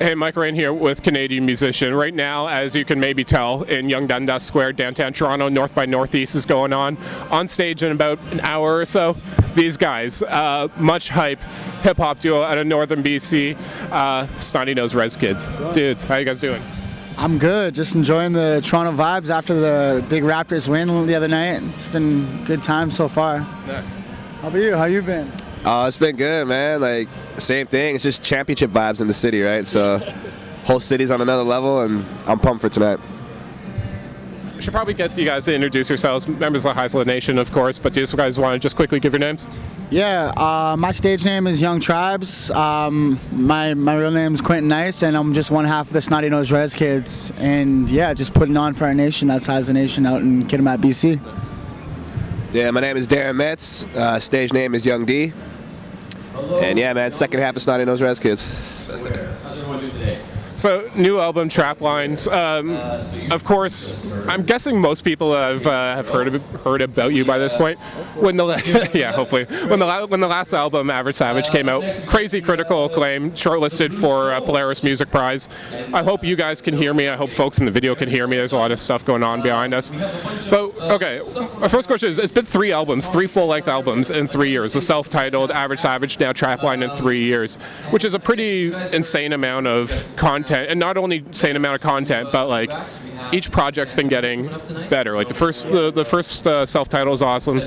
Hey, Mike Raine here with Canadian Musician. Right now, as you can maybe tell, in Yonge Dundas Square, downtown Toronto, North by Northeast is going on. On stage in about an hour or so, these guys, much hype, hip-hop duo out of Northern B.C, Snotty Nose Rez Kids. Dudes, how you guys doing? I'm good, just enjoying the Toronto vibes after the big Raptors win the other night. It's been a good time so far. Nice. How about you? How you been? It's been good, man. Like, same thing. It's just championship vibes in the city, right? So, whole city's on another level, and I'm pumped for tonight. We should probably get you guys to introduce yourselves. Members of the Haisla Nation, of course, but do you guys want to just quickly give your names? Yeah, my stage name is Young Trybez. My real name is Quinton Nyce, and I'm just one half of the Snotty Nose Rez Kids. And yeah, just putting on for our nation. That's Haisla Nation out in Kitimat, BC. Yeah, my name is Darren Metz. Stage name is Young D. And yeah, man, second half of Snotty Nose Rez Kids. How's everyone doing today? So, new album, Trapline. Of course, I'm guessing most people have heard about you by this point. When the yeah, hopefully, when the last album, Average Savage, came out, crazy critical acclaim, shortlisted for Polaris Music Prize. I hope you guys can hear me. I hope folks in the video can hear me. There's a lot of stuff going on behind us. But okay, my first question is: it's been 3 albums, 3 full-length albums in 3 years. The self-titled Average Savage, now Trapline in 3 years, which is a pretty insane amount of content. And not only insane amount of content, but like each project's been getting better. Like the first self-title is awesome.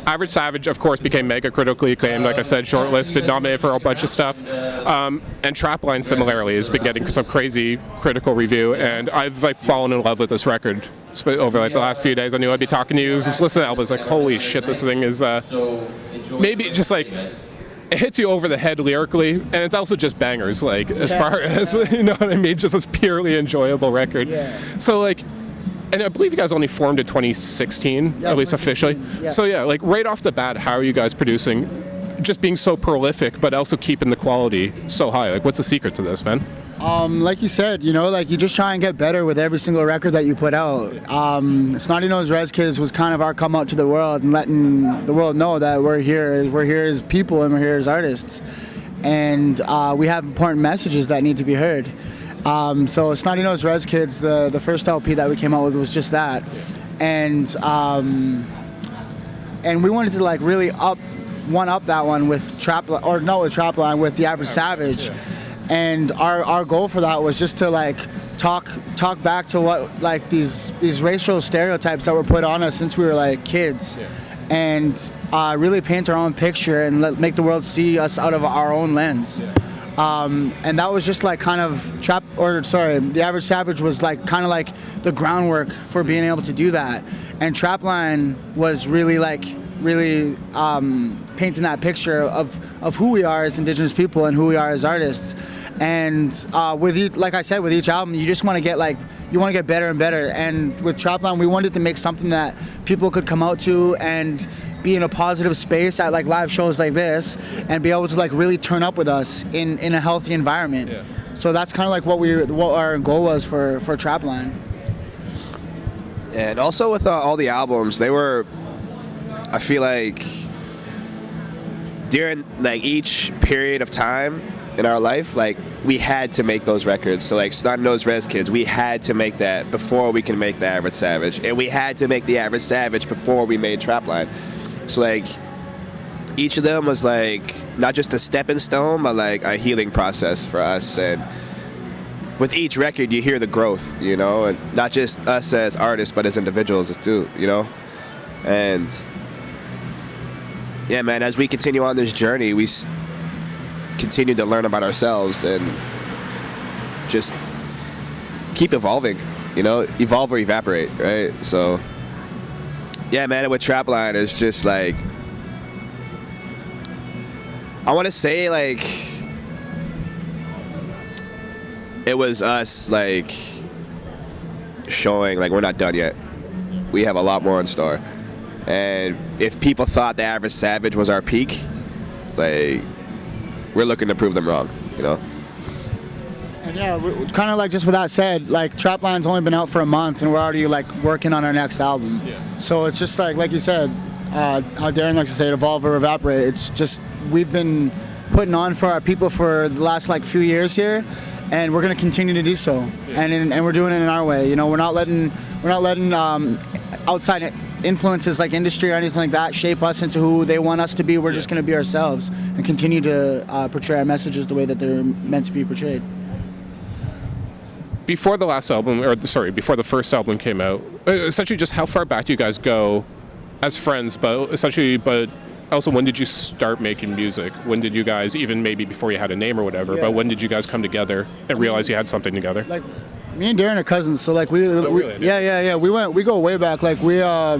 Average Savage, of course, became mega critically acclaimed. Like I said, shortlisted, nominated for a bunch of stuff. And Trapline similarly has been getting some crazy critical review. And I've like fallen in love with this record over like the last few days. I knew I'd be talking to you. Just listen to the album. It's like, holy shit, this thing is maybe just like. It hits you over the head lyrically, and it's also just bangers, like, as far as, you know what I mean, just this purely enjoyable record. Yeah. So, like, and I believe you guys only formed in 2016, at least officially. Yeah. So, yeah, like, right off the bat, how are you guys producing, just being so prolific, but also keeping the quality so high? Like, what's the secret to this, man? Like you said, you know, like you just try and get better with every single record that you put out. Snotty Nose Rez Kids was kind of our come out to the world and letting the world know that we're here as people and we're here as artists. And we have important messages that need to be heard. So Snotty Nose Rez Kids, the first LP that we came out with was just that. And we wanted to like really one up that one with Trapline, with the Average Savage. And our goal for that was just to like talk back to what like these racial stereotypes that were put on us since we were like kids, and really paint our own picture and make the world see us out of our own lens. And that was just like kind of the Average Savage was like kind of like the groundwork for being able to do that. And Trapline was really painting that picture of who we are as Indigenous people and who we are as artists. And like I said, with each album, you just want to get better and better. And with Trapline, we wanted to make something that people could come out to and be in a positive space at like live shows like this, and be able to like really turn up with us in a healthy environment. Yeah. So that's kind of like what our goal was for Trapline. And also with all the albums, I feel like during like each period of time in our life, like we had to make those records. So like Snotty Nose Rez Kids, we had to make that before we can make the Average Savage, and we had to make the Average Savage before we made Trapline. So like each of them was like not just a stepping stone, but like a healing process for us. And with each record, you hear the growth, you know, and not just us as artists, but as individuals too, you know. And yeah, man, as we continue on this journey, we continue to learn about ourselves and just keep evolving, you know, evolve or evaporate, right? So, yeah, man, with Trapline, it's just like, I want to say, like, it was us, like, showing, like, we're not done yet. We have a lot more in store. And if people thought the Average Savage was our peak, like, we're looking to prove them wrong, you know? And yeah, kind of like just with that said, like Trapline's only been out for a month and we're already like working on our next album. Yeah. So it's just like you said, how Darren likes to say, evolve or evaporate. It's just, we've been putting on for our people for the last like few years here. and we're gonna continue to do so. And we're doing it in our way. You know, we're not letting outside influences like industry or anything like that shape us into who they want us to be. We're just gonna be ourselves and continue to portray our messages the way that they're meant to be portrayed. Before the last album, before the first album came out, essentially just how far back do you guys go as friends, but also when did you start making music? When did you guys, even maybe before you had a name or whatever, but when did you guys come together and realize you had something together? Like, me and Darren are cousins, so like we we go way back. Like we our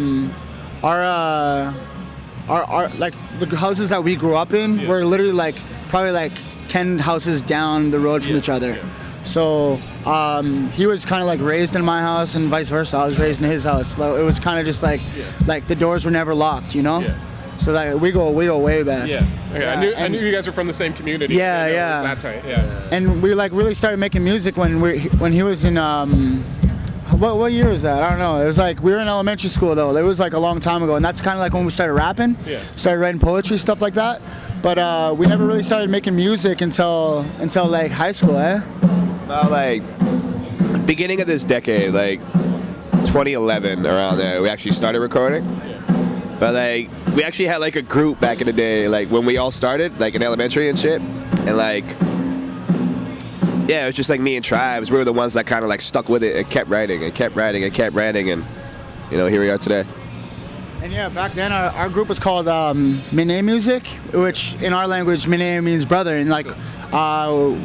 like the houses that we grew up in were literally like probably like 10 houses down the road from each other. So he was kind of like raised in my house and vice versa. I was raised in his house. So it was kind of just like the doors were never locked, you know? So like we go way back. Yeah. Okay. Yeah. I knew you guys were from the same community. Yeah, It was that tight. Yeah. And we like really started making music when he was in what year was that? I don't know. It was like we were in elementary school though. It was like a long time ago, and that's kind of like when we started rapping. Yeah. Started writing poetry, stuff like that. But we never really started making music until like high school, About like beginning of this decade, like 2011, around there, we actually started recording. But like we actually had like a group back in the day, like when we all started, like in elementary and shit, and like it was just like me and Trybez. We were the ones that kind of like stuck with it and kept writing, and you know, here we are today. And yeah, back then our group was called Mene Music, which in our language Mene means brother, and like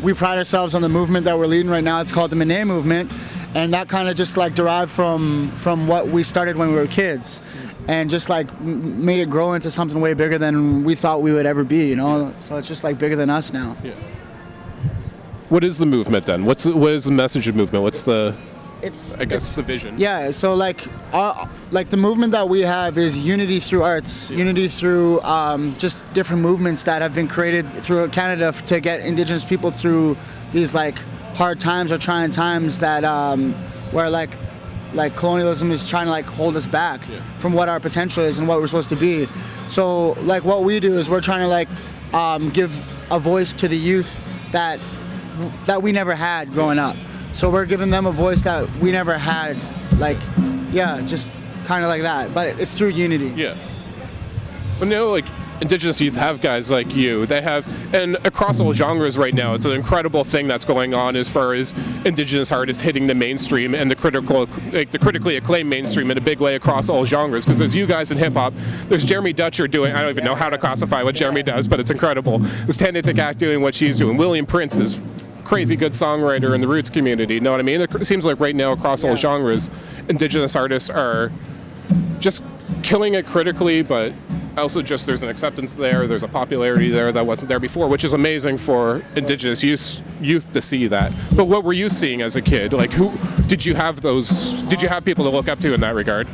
we pride ourselves on the movement that we're leading right now. It's called the Mene movement, and that kind of just like derived from what we started when we were kids, and just like made it grow into something way bigger than we thought we would ever be, you know. So it's just like bigger than us now. Yeah. What is the movement then? What is the message of movement? What's the the vision? Yeah, so like the movement that we have is unity through arts, unity through just different movements that have been created through Canada to get Indigenous people through these like hard times or trying times that where like colonialism is trying to like hold us back from what our potential is and what we're supposed to be. So like what we do is we're trying to like give a voice to the youth that we never had growing up. So we're giving them a voice that we never had, just kind of like that. But it's through unity. Yeah. Well, no, like Indigenous youth have guys like you. They have, and across all genres right now, it's an incredible thing that's going on as far as Indigenous artists hitting the mainstream and the critically acclaimed mainstream in a big way across all genres. Because there's you guys in hip hop. There's Jeremy Dutcher doing, I don't even know how to classify what Jeremy does, but it's incredible. There's Tanya Act doing what she's doing. William Prince is crazy good songwriter in the roots community. You know what I mean? It seems like right now across all genres, Indigenous artists are just killing it critically, but also just there's an acceptance there, there's a popularity there that wasn't there before, which is amazing for Indigenous youth to see that. But what were you seeing as a kid? Like, who did you have people to look up to in that regard?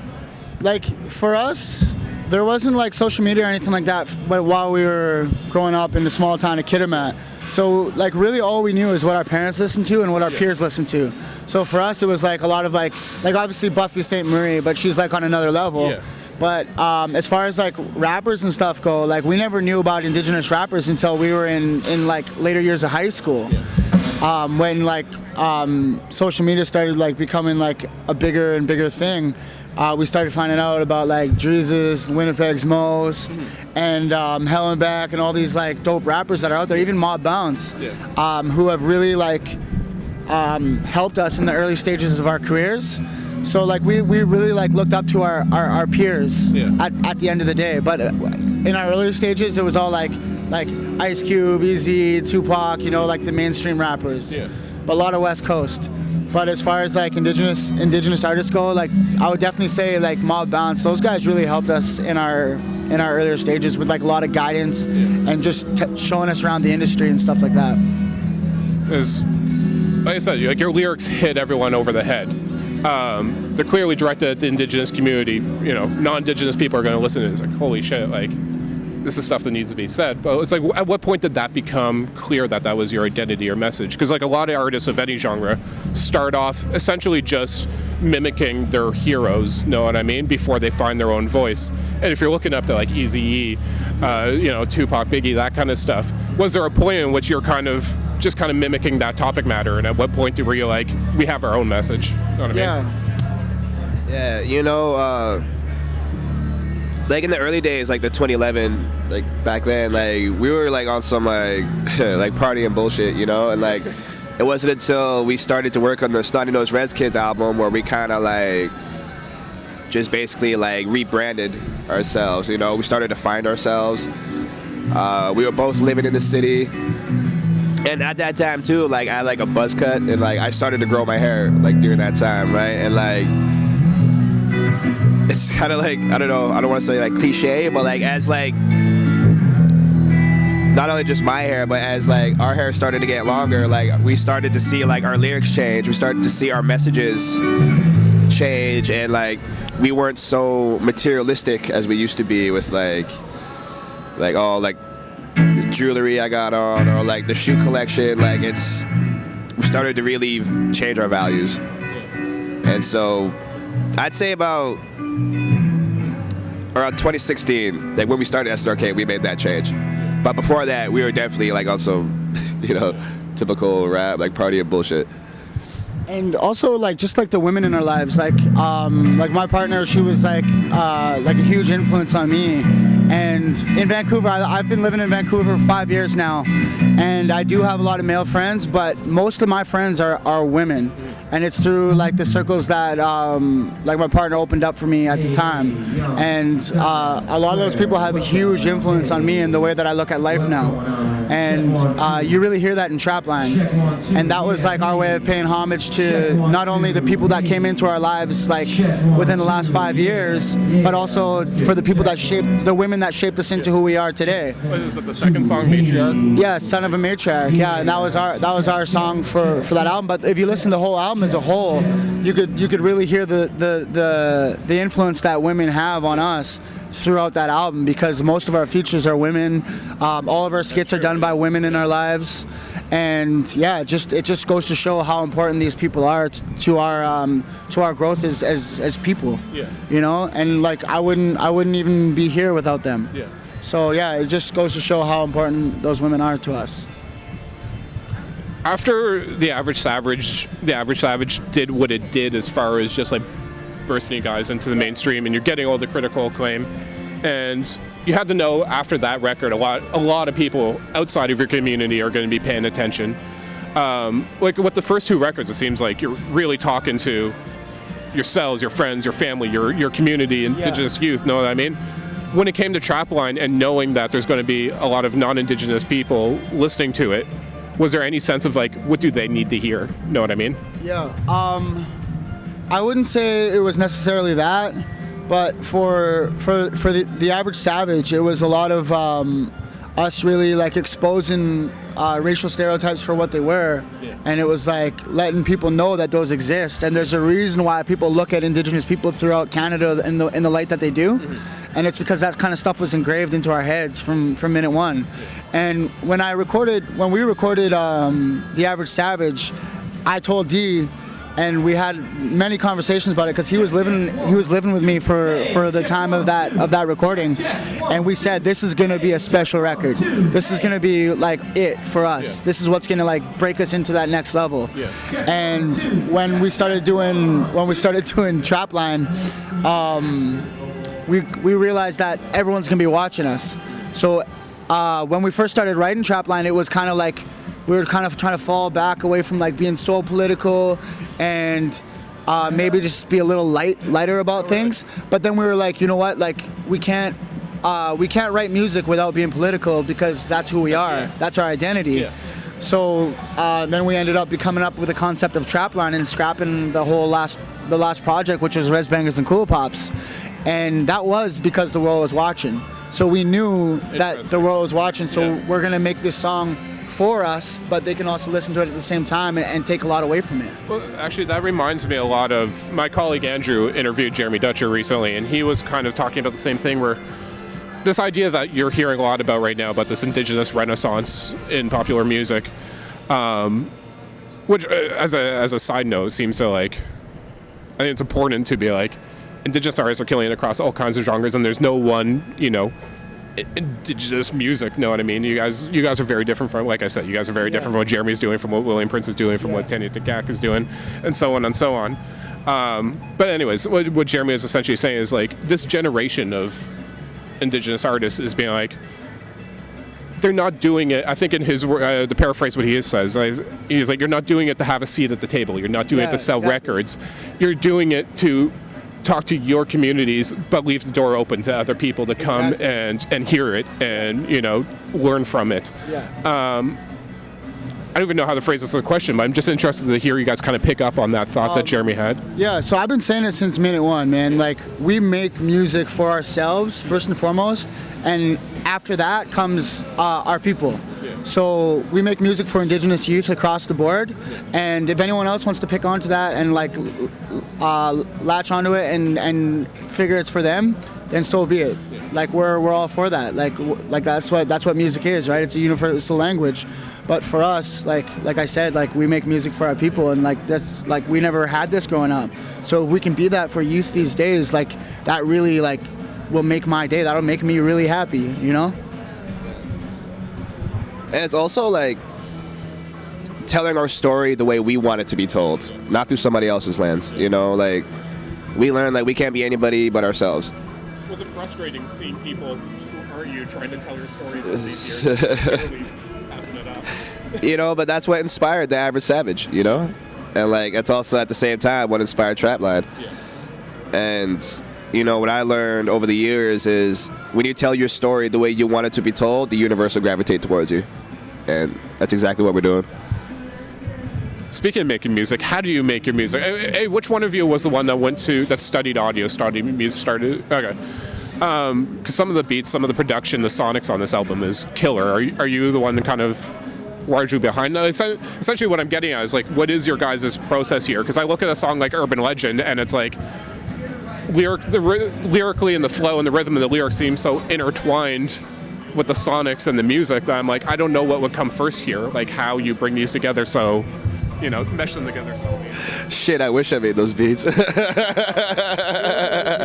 Like, for us, there wasn't like social media or anything like that while we were growing up in the small town of Kitimat. So like really all we knew is what our parents listened to and what our peers listened to. So for us it was like a lot of like obviously Buffy St. Marie, but she's like on another level. Yeah. But as far as like rappers and stuff go, like we never knew about Indigenous rappers until we were in like later years of high school. Yeah. When like social media started like becoming like a bigger and bigger thing. We started finding out about like Jesus, Winnipeg's Most, and Hellenbeck, and all these like dope rappers that are out there, even Mob Bounce, who have really like helped us in the early stages of our careers. So like we really like looked up to our peers at the end of the day. But in our earlier stages, it was all like Ice Cube, Easy, Tupac, you know, like the mainstream rappers. Yeah. But a lot of West Coast. But as far as like indigenous artists go, like I would definitely say like Mob Bounce, those guys really helped us in our earlier stages with like a lot of guidance and just showing us around the industry and stuff like that. Like I said, like your lyrics hit everyone over the head. They're clearly directed at the Indigenous community. You know, non-Indigenous people are going to listen to it. It's like, holy shit, like this is stuff that needs to be said. But it's like, at what point did that become clear that was your identity or message? Because like a lot of artists of any genre start off essentially just mimicking their heroes, know what I mean, before they find their own voice. And if you're looking up to like Eazy-E, Tupac, Biggie, that kind of stuff, was there a point in which you're kind of just kind of mimicking that topic matter? And at what point were you like, we have our own message? You know what I mean? Yeah, you know, like in the early days, like the 2011, like back then, like we were like on some like like party and bullshit, you know, and like it wasn't until we started to work on the Snotty Nose Rez Kids album where we kind of like just basically like rebranded ourselves, you know. We started to find ourselves. We were both living in the city, and at that time too, like I had like a buzz cut, and like I started to grow my hair like during that time, right? And like it's kind of like, I don't know, I don't want to say like cliche, but like as like not only just my hair, but as like our hair started to get longer, like we started to see like our lyrics change. We started to see our messages change, and like we weren't so materialistic as we used to be with like oh, like the jewelry I got on, or like the shoe collection. Like we started to really change our values. And so I'd say about around 2016, like when we started SNRK, we made that change. But before that, we were definitely like on some, you know, typical rap, like party and bullshit. And also, like, just like the women in our lives, like my partner, she was like a huge influence on me. And in Vancouver, I've been living in Vancouver for 5 years now, and I do have a lot of male friends, but most of my friends are women. And it's through like the circles that like my partner opened up for me at the time. And a lot of those people have a huge influence on me in the way that I look at life now. And you really hear that in Trapline. And that was like our way of paying homage to not only the people that came into our lives like within the last 5 years, but also for the people that shaped, the women that shaped us into who we are today. What is it, the second song, Matriarch? Yeah, Son of a Matriarch. Yeah, and that was our song for that album. But if you listen to the whole album as a whole, you could really hear the influence that women have on us throughout that album, because most of our features are women. All of our skits are done by women in our lives, and yeah, it just goes to show how important these people are to our growth as people. Yeah. You know, and like I wouldn't even be here without them. Yeah. So yeah, it just goes to show how important those women are to us. After the Average Savage did what it did as far as just like bursting you guys into the mainstream, and you're getting all the critical acclaim, and you had to know after that record a lot of people outside of your community are going to be paying attention. Like with the first two records, it seems like you're really talking to yourselves, your friends, your family, your community, Indigenous youth, know what I mean? When it came to Trapline and knowing that there's going to be a lot of non-Indigenous people listening to it, was there any sense of like, what do they need to hear? Know what I mean? Yeah. I wouldn't say it was necessarily that, but for the Average Savage, it was a lot of us really like exposing racial stereotypes for what they were, and it was like letting people know that those exist, and there's a reason why people look at Indigenous people throughout Canada in the light that they do. And it's because that kind of stuff was engraved into our heads from minute one. And when we recorded The Average Savage, I told D, and we had many conversations about it, because he was living with me for the time of that recording, and we said, this is gonna be a special record. This is gonna be like it for us. This is what's gonna like break us into that next level. And when we started doing Trapline, we realized that everyone's gonna be watching us. So when we first started writing Trapline, it was kind of like we were kind of trying to fall back away from like being so political and maybe just be a little lighter about things. But then we were like, you know what? Like we can't write music without being political, because that's who we are. That's our identity. So then we ended up coming up with the concept of Trapline and scrapping the last project, which was Rez Bangers and Cool Pops. And that was because the world was watching. So we knew that the world was watching, so we're gonna make this song for us, but they can also listen to it at the same time and take a lot away from it. Well, actually, that reminds me a lot of my colleague Andrew interviewed Jeremy Dutcher recently, and he was kind of talking about the same thing, where this idea that you're hearing a lot about right now, about this Indigenous renaissance in popular music, which as a side note seems to like, I think it's important to be like, Indigenous artists are killing it across all kinds of genres, and there's no one, you know, Indigenous music. Know what I mean? You guys are very different from, like I said, you guys are very different from what Jeremy's doing, from what William Prince is doing, from what Tanya Takak is doing, and so on and so on. But anyways, what Jeremy is essentially saying is like this generation of Indigenous artists is being like, they're not doing it. I think in his to paraphrase what he says, he's like, you're not doing it to have a seat at the table. You're not doing it to sell records. You're doing it to talk to your communities, but leave the door open to other people to come and hear it and, you know, learn from it. I don't even know how to phrase this as a question, but I'm just interested to hear you guys kind of pick up on that thought that Jeremy had. Yeah, so I've been saying it since minute one, man. Like, we make music for ourselves, first and foremost, and after that comes our people. So we make music for Indigenous youth across the board, and if anyone else wants to pick onto that and like latch onto it and figure it's for them, then so be it. Like we're all for that. Like that's what music is, right? It's a universal language. But for us, like I said, like we make music for our people, and like that's like we never had this growing up. So if we can be that for youth these days, like that really like will make my day. That'll make me really happy, you know? And it's also like telling our story the way we want it to be told, not through somebody else's lens. You know, like we learn like we can't be anybody but ourselves. Was it frustrating seeing people who are you trying to tell your stories over these years? Really having it up? You know, but that's what inspired the Average Savage. You know, and like that's also at the same time what inspired Trapline. Yeah. And you know, what I learned over the years is when you tell your story the way you want it to be told, the universe will gravitate towards you. And that's exactly what we're doing. Speaking of making music, how do you make your music? Hey, which one of you was the one that studied audio, okay. Because some of the beats, some of the production, the sonics on this album is killer. Are you the one that kind of largely behind that? Essentially what I'm getting at is like, what is your guys' process here? Because I look at a song like Urban Legend and it's like, lyrically and the flow and the rhythm of the lyrics seem so intertwined with the sonics and the music that I'm like, I don't know what would come first here, like how you bring these together so, you know, mesh them together so. Shit, I wish I made those beats. Okay, all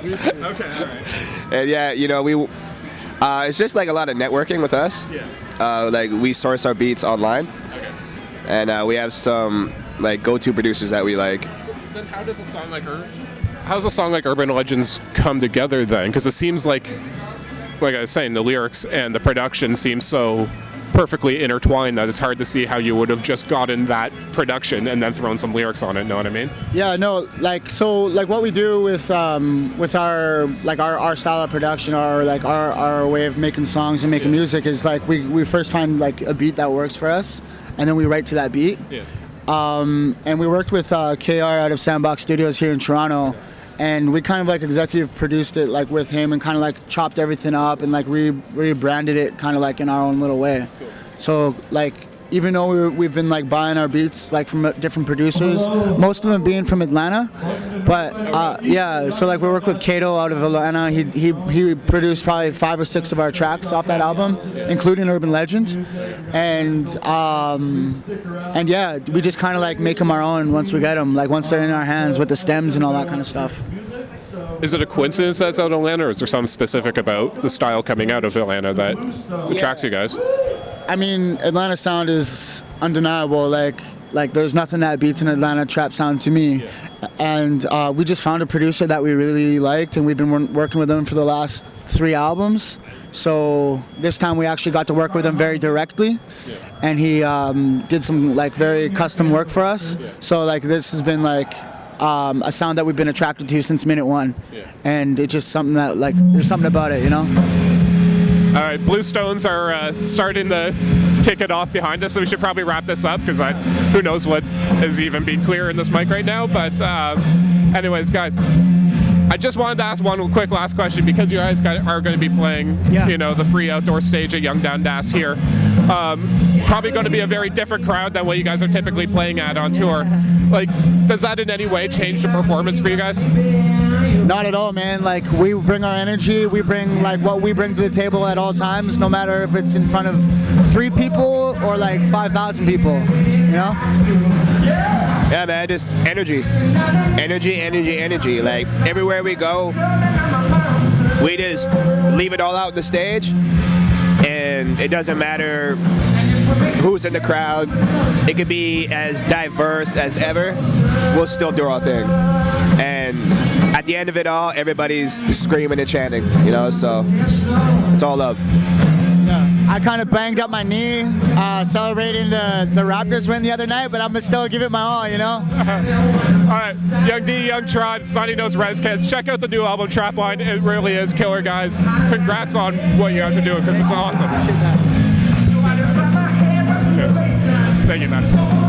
right. And yeah, you know, it's just like a lot of networking with us. Yeah. Like we source our beats online. Okay. And we have some like go-to producers that we like. So then how does a song like Urban Legends come together then? Because it seems like I was saying, the lyrics and the production seem so perfectly intertwined that it's hard to see how you would have just gotten that production and then thrown some lyrics on it. Know what I mean? Yeah, no, like so, like what we do with our style of production, or like our way of making songs and making music is like we first find like a beat that works for us, and then we write to that beat. Yeah. And we worked with KR out of Sandbox Studios here in Toronto. And we kind of like executive produced it like with him and kind of like chopped everything up and like rebranded it kind of like in our own little way. Cool. So like even though we've been like buying our beats like from different producers, most of them being from Atlanta, but yeah. So like we worked with Kato out of Atlanta. He produced probably 5 or 6 of our tracks off that album, including Urban Legends, and yeah, we just kind of like make them our own once we get them, like once they're in our hands with the stems and all that kind of stuff. Is it a coincidence that's out of Atlanta, or is there something specific about the style coming out of Atlanta that attracts you guys? I mean, Atlanta sound is undeniable. Like there's nothing that beats an Atlanta trap sound to me. Yeah. And we just found a producer that we really liked, and we've been working with him for the last 3 albums. So this time we actually got to work with him very directly, and he did some like very custom work for us. Yeah. So like this has been like a sound that we've been attracted to since minute one, and it's just something that like there's something about it, you know. All right, Blue Stones are starting to kick it off behind us, so we should probably wrap this up because who knows what is even being clear in this mic right now. But anyways, guys, I just wanted to ask one quick last question because you guys are going to be playing, you know, the free outdoor stage at Young Dundas here. Probably going to be a very different crowd than what you guys are typically playing at on tour. Like, does that in any way change the performance for you guys? Not at all, man. Like, we bring our energy, we bring like what we bring to the table at all times, no matter if it's in front of 3 people or like 5,000 people, you know? Yeah, man, just energy. Like, everywhere we go, we just leave it all out on the stage, and it doesn't matter who's in the crowd. It could be as diverse as ever. We'll still do our thing. And at the end of it all, everybody's screaming and chanting, you know, so it's all love. Yeah. I kind of banged up my knee celebrating the Raptors win the other night, but I'm gonna still give it my all, you know? All right, Young D, Young Trybez, Snotty Nose Rez Kids. Check out the new album, Trapline. It really is killer, guys. Congrats on what you guys are doing, because it's awesome. Cheers. Thank you, man.